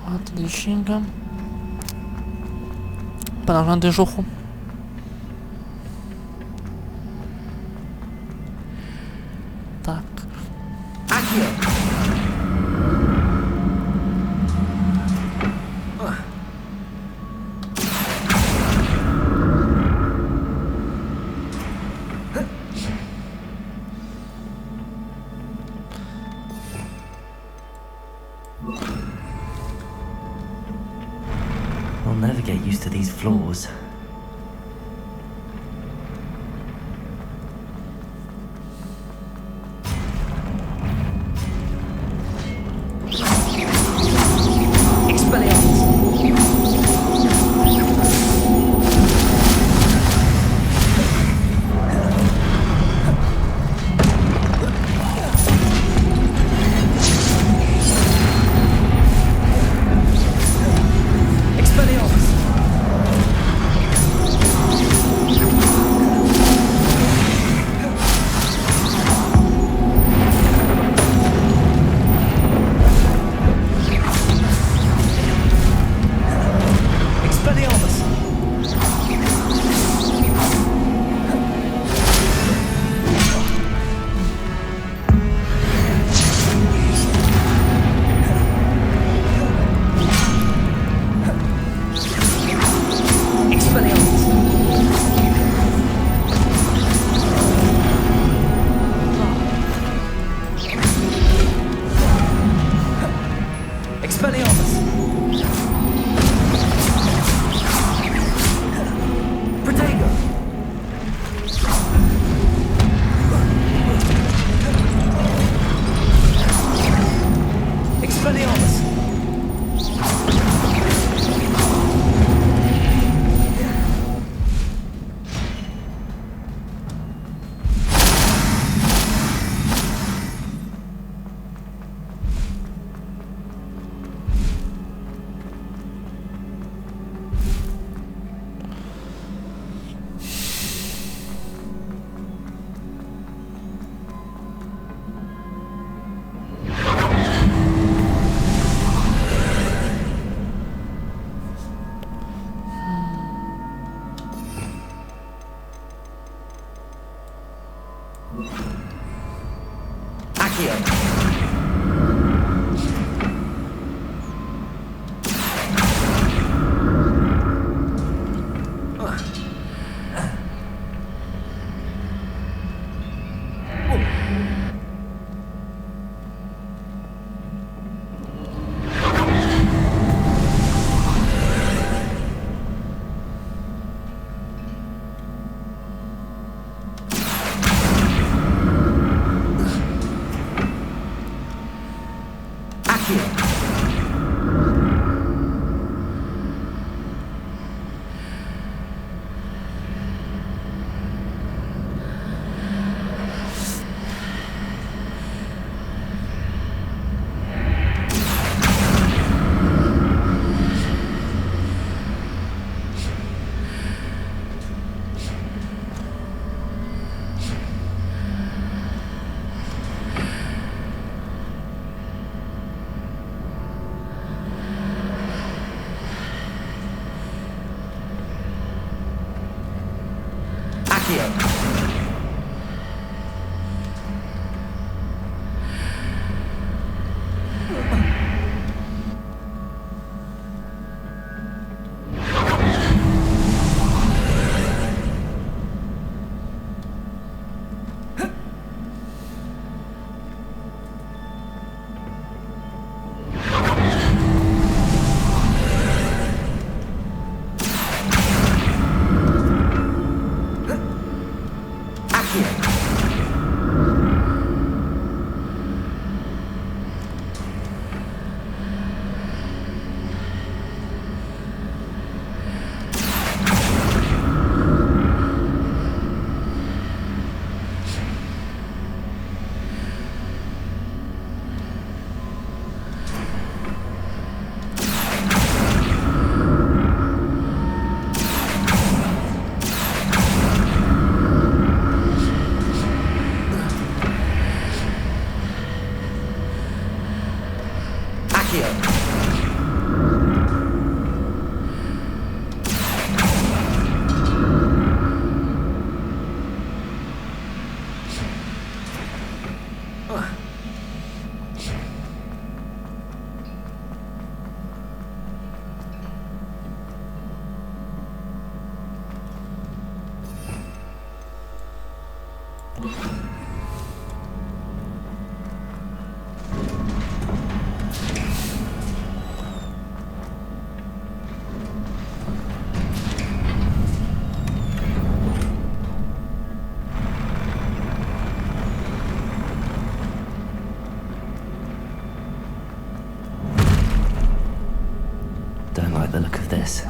Отличненько. Продолжаем движуху. Так. I'll never get used to these floors. Accio. Don't like the look of this.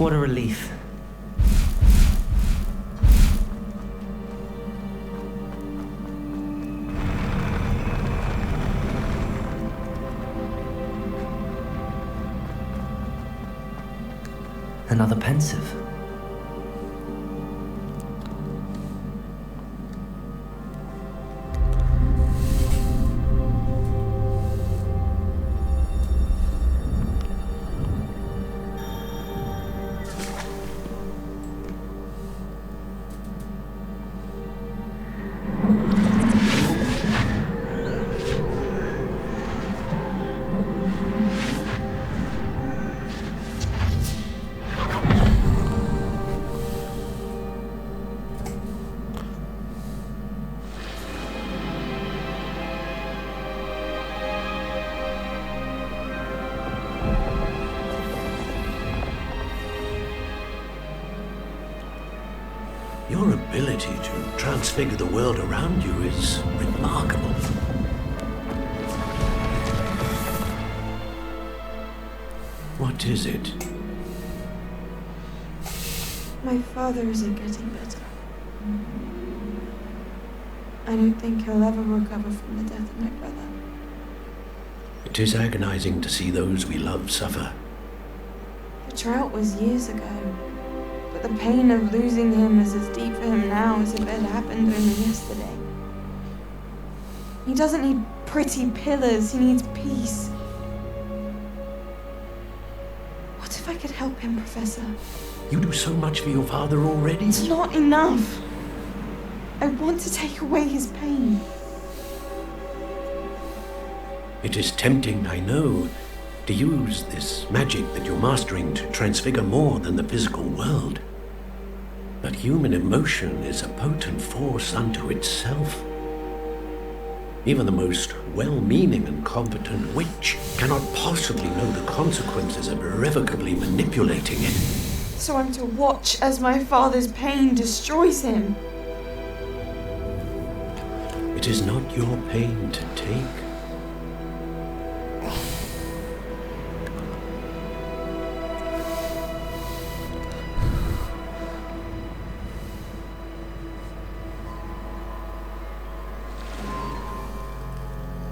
What a relief. Another pensive. Your ability to transfigure the world around you is remarkable. What is it? My father isn't getting better. I don't think he'll ever recover from the death of my brother. It is agonizing to see those we love suffer. The drought was years ago, but the pain of losing him is as deep for him now as if it had happened only yesterday. He doesn't need pretty pillars, he needs peace. What if I could help him, Professor? You do so much for your father already. It's not enough. I want to take away his pain. It is tempting, I know, to use this magic that you're mastering to transfigure more than the physical world. But human emotion is a potent force unto itself. Even the most well-meaning and competent witch cannot possibly know the consequences of irrevocably manipulating it. So I'm to watch as my father's pain destroys him. It is not your pain to take.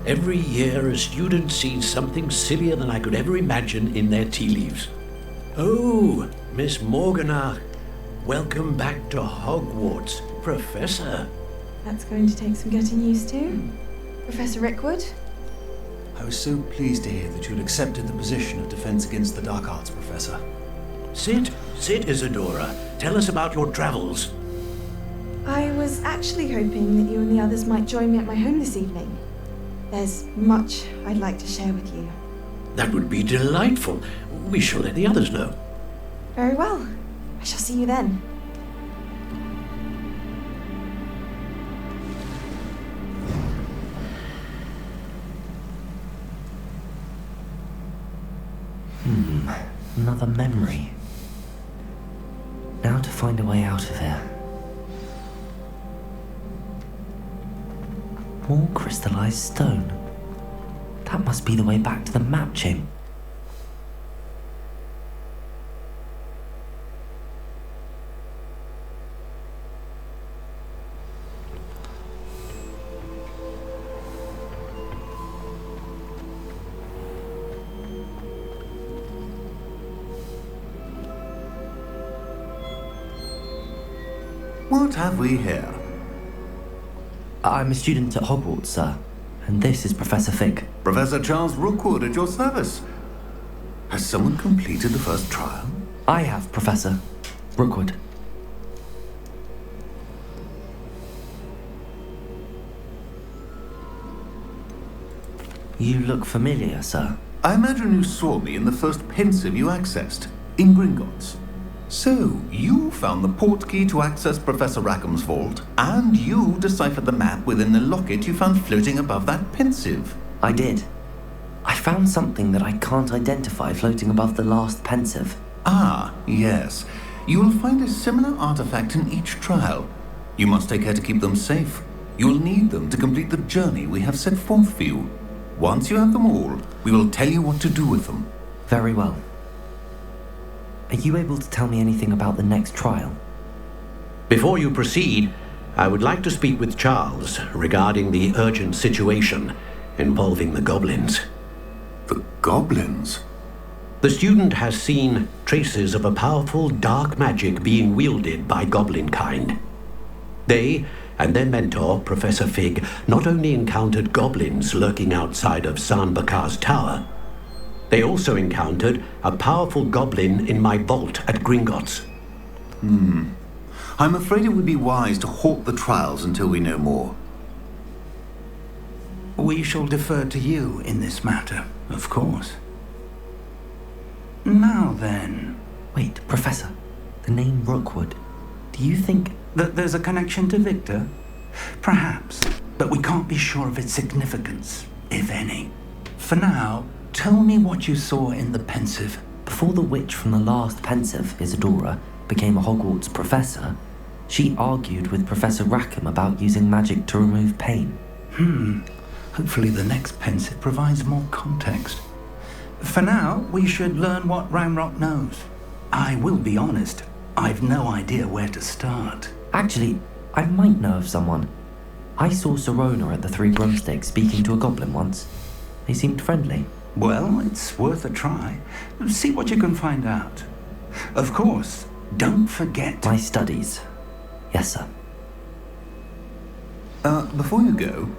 Every year, a student sees something sillier than I could ever imagine in their tea leaves. Oh, Miss Morganach, welcome back to Hogwarts, Professor. That's going to take some getting used to. Professor Rickwood? I was so pleased to hear that you had accepted the position of Defense Against the Dark Arts, Professor. Sit, Isadora. Tell us about your travels. I was actually hoping that you and the others might join me at my home this evening. There's much I'd like to share with you. That would be delightful. We shall let the others know. Very well. I shall see you then. Another memory. Now to find a way out of here. More crystallized stone. That must be the way back to the map chamber. What have we here? I'm a student at Hogwarts, sir. And this is Professor Fig. Professor Charles Rookwood at your service. Has someone completed the first trial? I have, Professor Rookwood. You look familiar, sir. I imagine you saw me in the first pensive you accessed, in Gringotts. So, you found the portkey to access Professor Rackham's vault, and you deciphered the map within the locket you found floating above that pensive. I did. I found something that I can't identify floating above the last pensive. Ah, yes. You will find a similar artifact in each trial. You must take care to keep them safe. You will need them to complete the journey we have set forth for you. Once you have them all, we will tell you what to do with them. Very well. Are you able to tell me anything about the next trial? Before you proceed, I would like to speak with Charles regarding the urgent situation involving the goblins. The goblins? The student has seen traces of a powerful dark magic being wielded by goblin kind. They and their mentor, Professor Fig, not only encountered goblins lurking outside of San Bakar's tower, they also encountered a powerful goblin in my vault at Gringotts. I'm afraid it would be wise to halt the trials until we know more. We shall defer to you in this matter, of course. Now then... Wait, Professor. The name Rookwood. Do you think... that there's a connection to Victor? Perhaps, but we can't be sure of its significance, if any. For now, tell me what you saw in the pensive. Before the witch from the last pensive, Isadora, became a Hogwarts professor, she argued with Professor Rackham about using magic to remove pain. Hopefully the next pensive provides more context. For now, we should learn what Ranrock knows. I will be honest, I've no idea where to start. Actually, I might know of someone. I saw Serona at the Three Broomsticks speaking to a goblin once. They seemed friendly. Well, it's worth a try. See what you can find out. Of course, don't forget... My studies. Yes, sir. Before you go...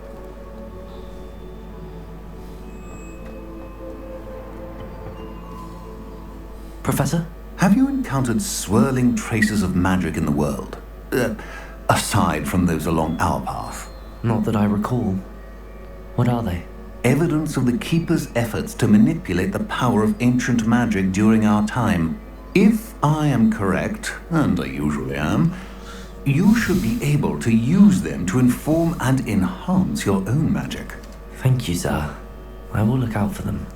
Professor? Have you encountered swirling traces of magic in the world? Aside from those along our path? Not that I recall. What are they? Evidence of the Keeper's efforts to manipulate the power of ancient magic during our time. If I am correct, and I usually am, you should be able to use them to inform and enhance your own magic. Thank you, sir. I will look out for them.